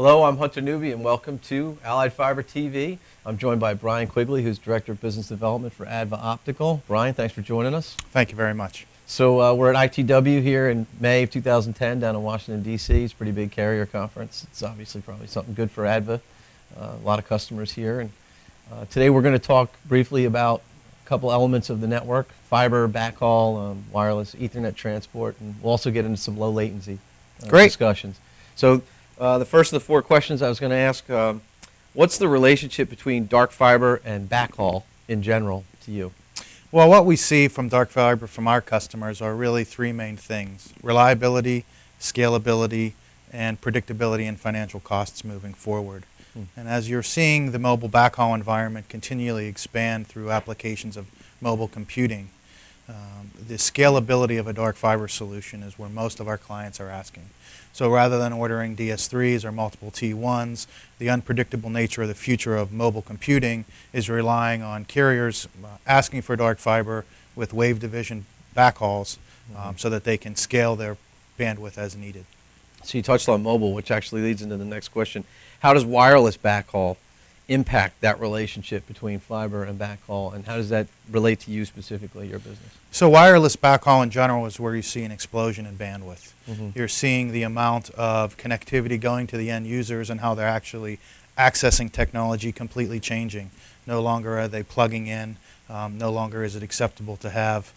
Hello, I'm Hunter Newby, and welcome to Allied Fiber TV. I'm joined by Brian Quigley, who's Director of Business Development for ADVA Optical. Brian, thanks for joining us. Thank you very much. So we're at ITW here in May of 2010 down in Washington, D.C. It's a pretty big carrier conference. It's obviously probably something good for ADVA. A lot of customers here. And today we're going to talk briefly about a couple elements of the network: fiber, backhaul, wireless, Ethernet transport, and we'll also get into some low latency discussions. So the first of the four questions I was going to ask, what's the relationship between dark fiber and backhaul in general to you? Well, what we see from dark fiber from our customers are really three main things: reliability, scalability, and predictability in financial costs moving forward. And as you're seeing the mobile backhaul environment continually expand through applications of mobile computing, the scalability of a dark fiber solution is where most of our clients are asking. So rather than ordering DS3s or multiple T1s, the unpredictable nature of the future of mobile computing is relying on carriers asking for dark fiber with wave division backhauls so that they can scale their bandwidth as needed. So you touched on mobile, which actually leads into the next question. How does wireless backhaul impact that relationship between fiber and backhaul, and how does that relate to you specifically, your business? So wireless backhaul in general is where you see an explosion in bandwidth. You're seeing the amount of connectivity going to the end users and how they're actually accessing technology completely changing. No longer are they plugging in, no longer is it acceptable to have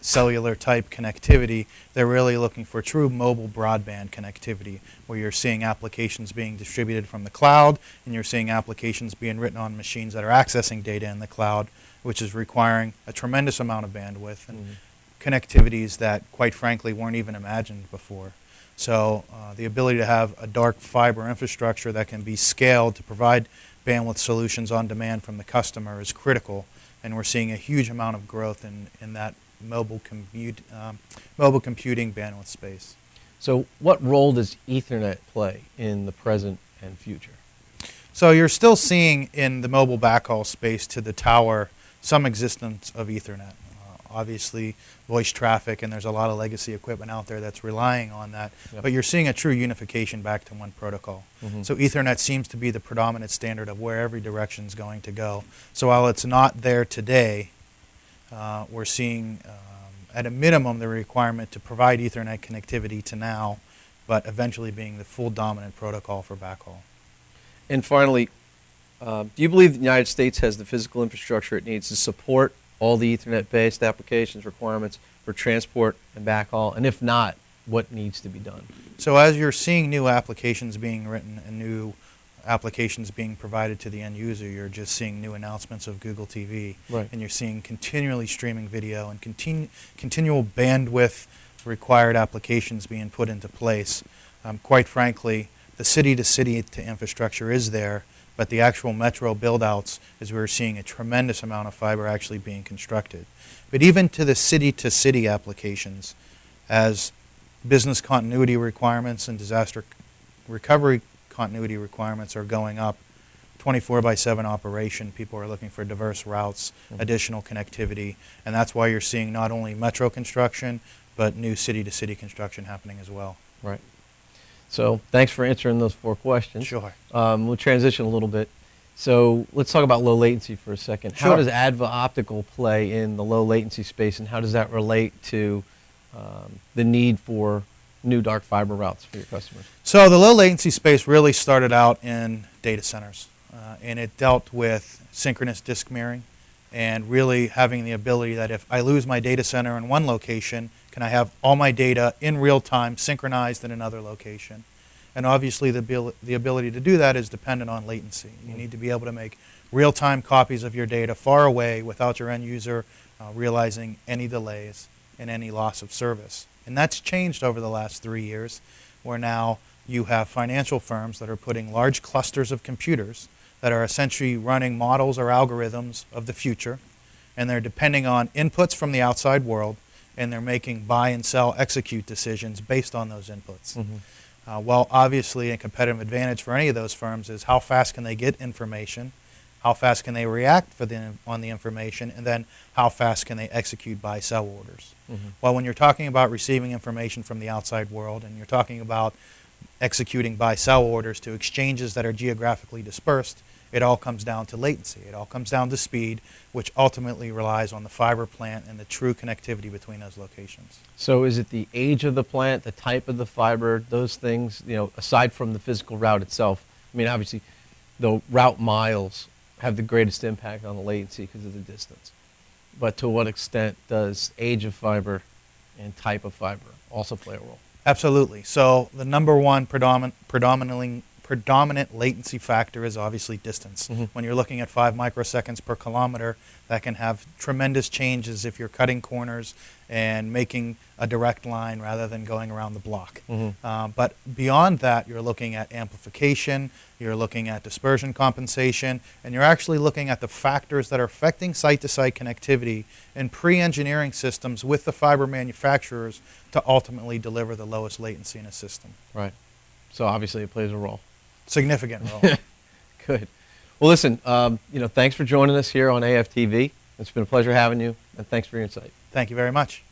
cellular type connectivity. They're really looking for true mobile broadband connectivity, where you're seeing applications being distributed from the cloud, and you're seeing applications being written on machines that are accessing data in the cloud, which is requiring a tremendous amount of bandwidth and connectivities that, quite frankly, weren't even imagined before. So the ability to have a dark fiber infrastructure that can be scaled to provide bandwidth solutions on demand from the customer is critical, and we're seeing a huge amount of growth in that mobile computing bandwidth space. So what role does Ethernet play in the present and future? So you're still seeing in the mobile backhaul space to the tower some existence of Ethernet. Obviously voice traffic, and there's a lot of legacy equipment out there that's relying on that, but you're seeing a true unification back to one protocol. So Ethernet seems to be the predominant standard of where every direction is going to go. So while it's not there today, we're seeing at a minimum the requirement to provide Ethernet connectivity to now, but eventually being the full dominant protocol for backhaul. And finally, do you believe the United States has the physical infrastructure it needs to support all the Ethernet-based applications requirements for transport and backhaul? And if not, what needs to be done? So as you're seeing new applications being written and new applications being provided to the end user, you're just seeing new announcements of Google TV, and you're seeing continually streaming video and continual bandwidth required applications being put into place. Quite frankly, the city-to-city infrastructure is there, but the actual metro build-outs is we're seeing a tremendous amount of fiber actually being constructed. But even to the city-to-city applications, as business continuity requirements and disaster recovery continuity requirements are going up, 24/7 operation, people are looking for diverse routes, additional connectivity, and that's why you're seeing not only metro construction, but new city-to-city construction happening as well. Right. So thanks for answering those four questions. Sure. We'll transition a little bit. So let's talk about low latency for a second. Sure. How does ADVA Optical play in the low latency space, and how does that relate to the need for new dark fiber routes for your customers? So the low latency space really started out in data centers, and it dealt with synchronous disk mirroring and really having the ability that if I lose my data center in one location, can I have all my data in real time synchronized in another location? And obviously the ability to do that is dependent on latency. You need to be able to make real-time copies of your data far away without your end user realizing any delays and any loss of service. And that's changed over the last 3 years, where now you have financial firms that are putting large clusters of computers that are essentially running models or algorithms of the future, and they're depending on inputs from the outside world, and they're making buy and sell execute decisions based on those inputs. Well, obviously a competitive advantage for any of those firms is how fast can they get information, how fast can they react on the information, and then how fast can they execute buy-sell orders. Well, when you're talking about receiving information from the outside world, and you're talking about executing buy-sell orders to exchanges that are geographically dispersed, it all comes down to latency. It all comes down to speed, which ultimately relies on the fiber plant and the true connectivity between those locations. So is it the age of the plant, the type of the fiber, those things, you know, aside from the physical route itself? I mean, obviously, the route miles have the greatest impact on the latency because of the distance. But to what extent does age of fiber and type of fiber also play a role? Absolutely. So the number one predominant latency factor is obviously distance. Mm-hmm. When you're looking at 5 microseconds per kilometer, that can have tremendous changes if you're cutting corners and making a direct line rather than going around the block. Mm-hmm. But beyond that, you're looking at amplification, you're looking at dispersion compensation, and you're actually looking at the factors that are affecting site-to-site connectivity and pre-engineering systems with the fiber manufacturers to ultimately deliver the lowest latency in a system. Right. So obviously it plays a role. Significant role. Good. Well, listen, you know, thanks for joining us here on AFTV. It's been a pleasure having you, and thanks for your insight. Thank you very much.